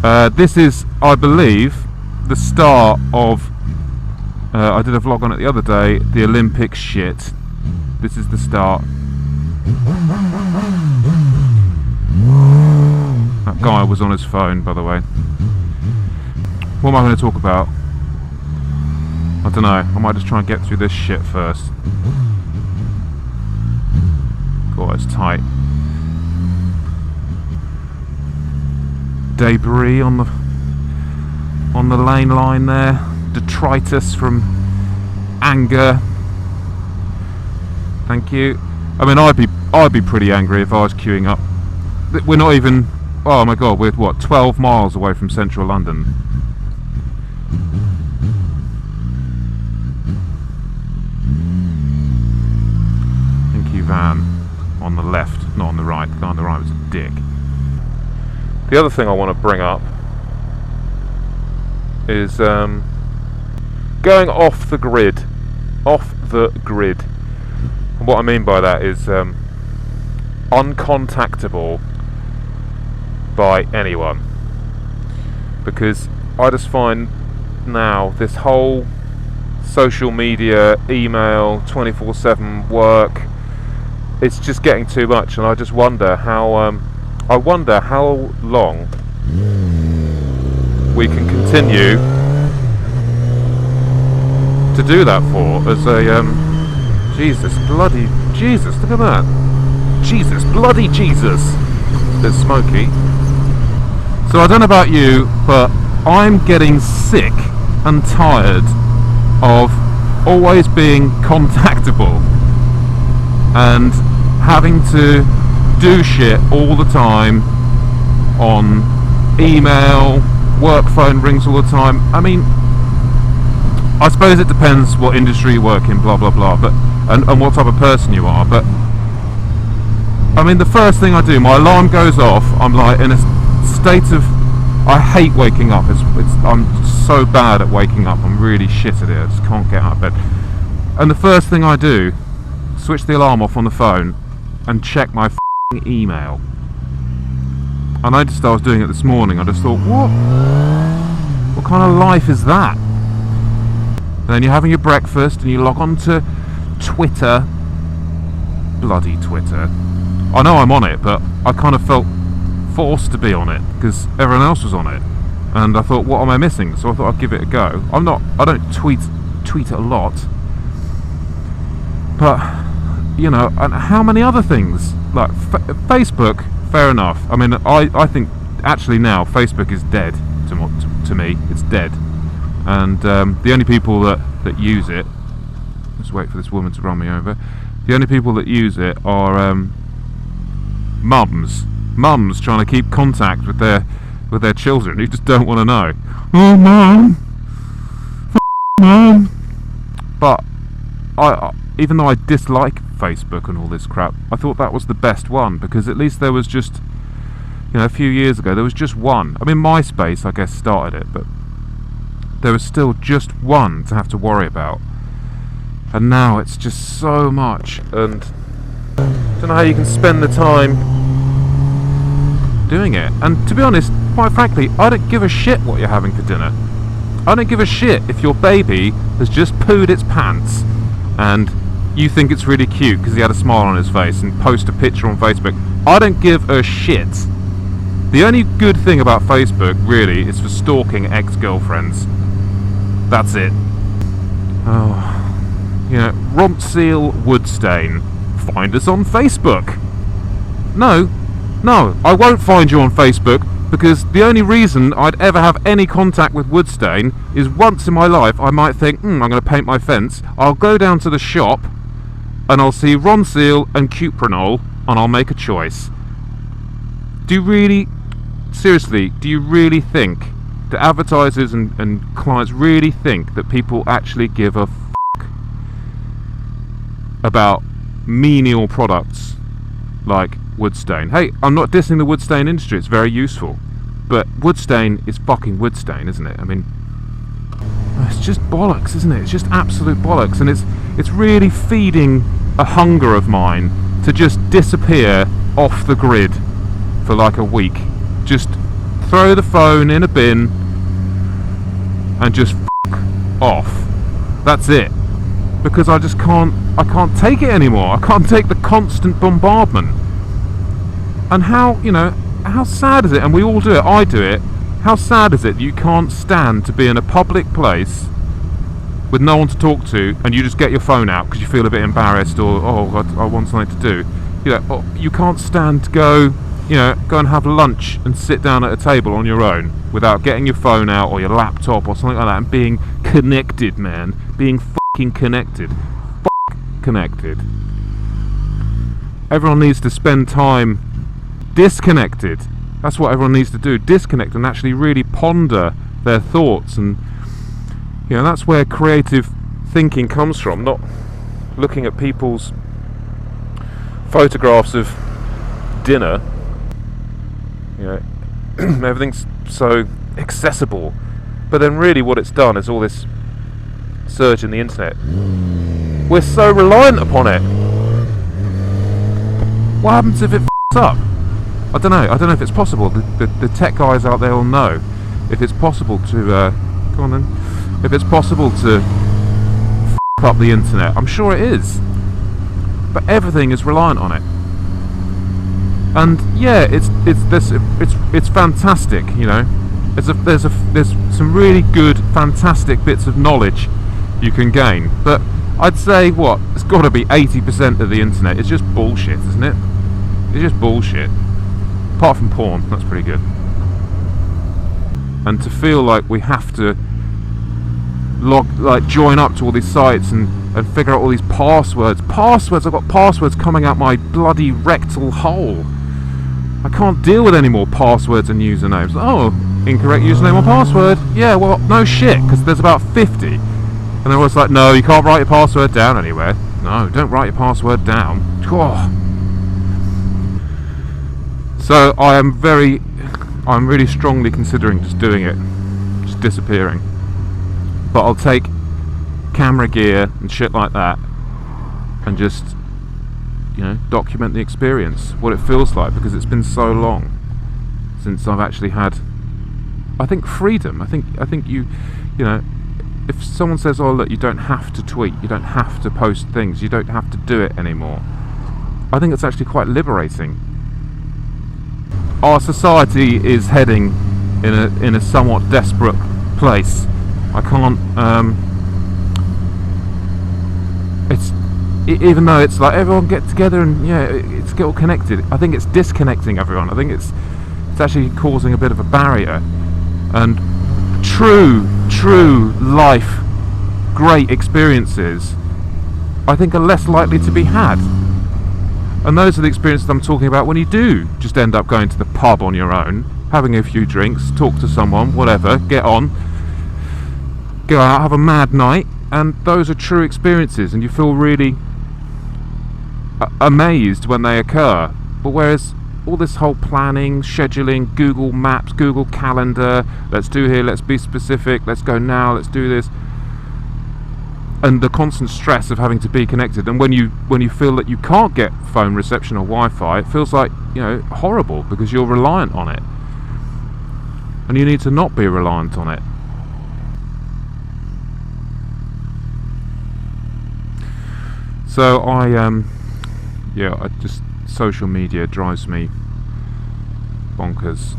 This is, I believe, the start of, I did a vlog on it the other day, the Olympic shit. This is the start. That guy was on his phone, by the way. What am I going to talk about? I don't know, I might just try and get through this shit first. God, it's tight. Debris on the lane line there. Detritus from anger. Thank you. I mean, I'd be pretty angry if I was queuing up. We're not even, oh my god, we're what, 12 miles away from central London. Thank you, van. On the left, not on the right. The guy on the right was a dick. The other thing I want to bring up is going off the grid. Off the grid. And what I mean by that is uncontactable by anyone. Because I just find now this whole social media, email, 24/7 work, it's just getting too much, and I just wonder how long we can continue to do that for as a Jesus bloody Jesus, look at that. Jesus bloody Jesus. There's Smokey. So I don't know about you, but I'm getting sick and tired of always being contactable and having to do shit all the time on email, work phone rings all the time. I mean, I suppose it depends what industry you work in, blah blah blah, but and what type of person you are, but I mean, the first thing I do, my alarm goes off, I'm like in a state of, I hate waking up. I'm so bad at waking up, I'm really shit at it, I just can't get out of bed. And the first thing I do, switch the alarm off on the phone and check my email. I noticed I was doing it this morning. I just thought, what kind of life is that? And then you're having your breakfast and you log on to Twitter. Bloody Twitter. I know I'm on it, but I kind of felt forced to be on it because everyone else was on it, and I thought, what am I missing? So I thought I'd give it a go. I don't tweet it a lot, but you know, and how many other things like Facebook? Fair enough. I mean, I think actually now Facebook is dead to me. It's dead, and the only people that use it, just wait for this woman to run me over. The only people that use it are mums trying to keep contact with their children who just don't want to know. Oh, mum, mum. But I even though I dislike Facebook and all this crap, I thought that was the best one, because at least there was just, you know, a few years ago there was just one. I mean, MySpace I guess started it, but there was still just one to have to worry about, and now it's just so much, and I don't know how you can spend the time doing it. And to be honest, quite frankly, I don't give a shit what you're having for dinner. I don't give a shit if your baby has just pooed its pants and you think it's really cute because he had a smile on his face and post a picture on Facebook. I don't give a shit. The only good thing about Facebook really is for stalking ex-girlfriends. That's it. Oh, you know, Rompseal Woodstain. Find us on Facebook. No, I won't find you on Facebook, because the only reason I'd ever have any contact with Woodstain is once in my life I might think, I'm going to paint my fence. I'll go down to the shop and I'll see Ronseal and Cuprinol and I'll make a choice. Do you really, seriously, do you really think, do advertisers and clients really think that people actually give a fuck about menial products like Woodstain? Hey, I'm not dissing the Woodstain industry, it's very useful, but Woodstain is fucking Woodstain, isn't it? I mean, it's just bollocks, isn't it? It's just absolute bollocks, and it's really feeding a hunger of mine to just disappear off the grid for like a week, just throw the phone in a bin and just f*** off. That's it. Because I just can't take it anymore. I can't take the constant bombardment. And how, you know, how sad is it? And we all do it, I do it. How sad is it that you can't stand to be in a public place with no one to talk to, and you just get your phone out because you feel a bit embarrassed, or I want something to do. You know, you can't stand to go, you know, go and have lunch and sit down at a table on your own without getting your phone out or your laptop or something like that and being connected, man. Being f***ing connected. Connected. Everyone needs to spend time disconnected. That's what everyone needs to do. Disconnect and actually really ponder their thoughts, and you know, that's where creative thinking comes from, not looking at people's photographs of dinner. You know, everything's so accessible, but then really what it's done is all this surge in the internet. We're so reliant upon it. What happens if it f***s up? I don't know if it's possible. The tech guys out there will know if it's possible to go on then. If it's possible to f*** up the internet. I'm sure it is, but everything is reliant on it. And yeah, it's fantastic. You know, there's some really good, fantastic bits of knowledge you can gain. But I'd say it's got to be 80% of the internet. It's just bullshit, isn't it? It's just bullshit. Apart from porn, that's pretty good. And to feel like we have to join up to all these sites and figure out all these passwords. I've got passwords coming out my bloody rectal hole. I can't deal with any more passwords and usernames. Oh, incorrect username or password. Yeah, well, no shit, because there's about 50. And they're always like, no, you can't write your password down anywhere. No, don't write your password down. Oh. So I'm really strongly considering just doing it, just disappearing. But I'll take camera gear and shit like that and just, you know, document the experience, what it feels like, because it's been so long since I've actually had, I think, freedom. I think you know, if someone says, oh look, you don't have to tweet, you don't have to post things, you don't have to do it anymore, I think it's actually quite liberating. Our society is heading in a somewhat desperate place. I can't. Even though it's like everyone get together and it's get all connected. I think it's disconnecting everyone. I think it's actually causing a bit of a barrier. And true life, great experiences, I think are less likely to be had. And those are the experiences I'm talking about when you do just end up going to the pub on your own, having a few drinks, talk to someone, whatever, get on, go out, have a mad night, and those are true experiences, and you feel really amazed when they occur. But whereas all this whole planning, scheduling, Google Maps, Google Calendar, let's do here, let's be specific, let's go now, let's do this, and the constant stress of having to be connected, and when you feel that you can't get phone reception or Wi-Fi, it feels like, you know, horrible, because you're reliant on it, and you need to not be reliant on it. So I just, social media drives me bonkers.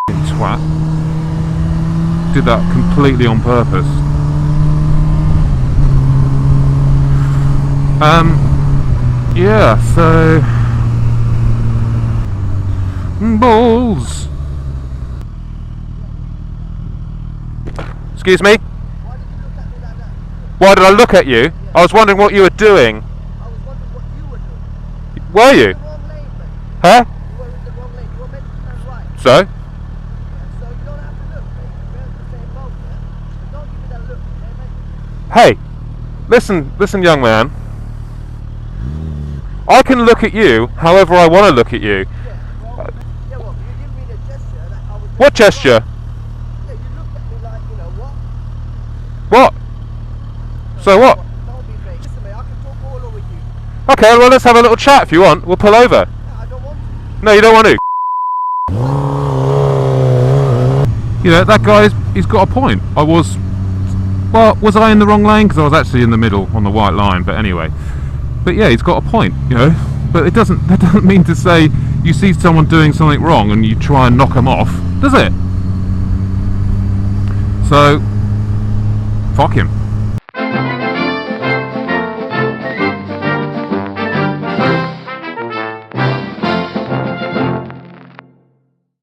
Twat. Did that completely on purpose. Yeah, so balls. Excuse me? Why did I look at you? I was wondering what you were doing. I was wondering what you were doing. Were you? You were in the wrong lane, mate. Huh? You were in the wrong lane. You were meant to turn right. So? Yeah, so you don't have to look, mate. We're in the same boat, yeah? So don't give me that look, okay, mate? Hey, listen, young man. I can look at you however I want to look at you. Yeah, well, you give me the gesture that I was... What gesture? Yeah, you looked at me like, you know, what? What? So what? Don't be vague. Listen, mate, I can talk all over you. Okay, well let's have a little chat if you want. We'll pull over. I don't want to. No, you don't want to. You know, that guy, he's got a point. Was I in the wrong lane? Because I was actually in the middle on the white line, but anyway. But yeah, he's got a point, you know. But that doesn't mean to say you see someone doing something wrong and you try and knock them off, does it? So, fuck him.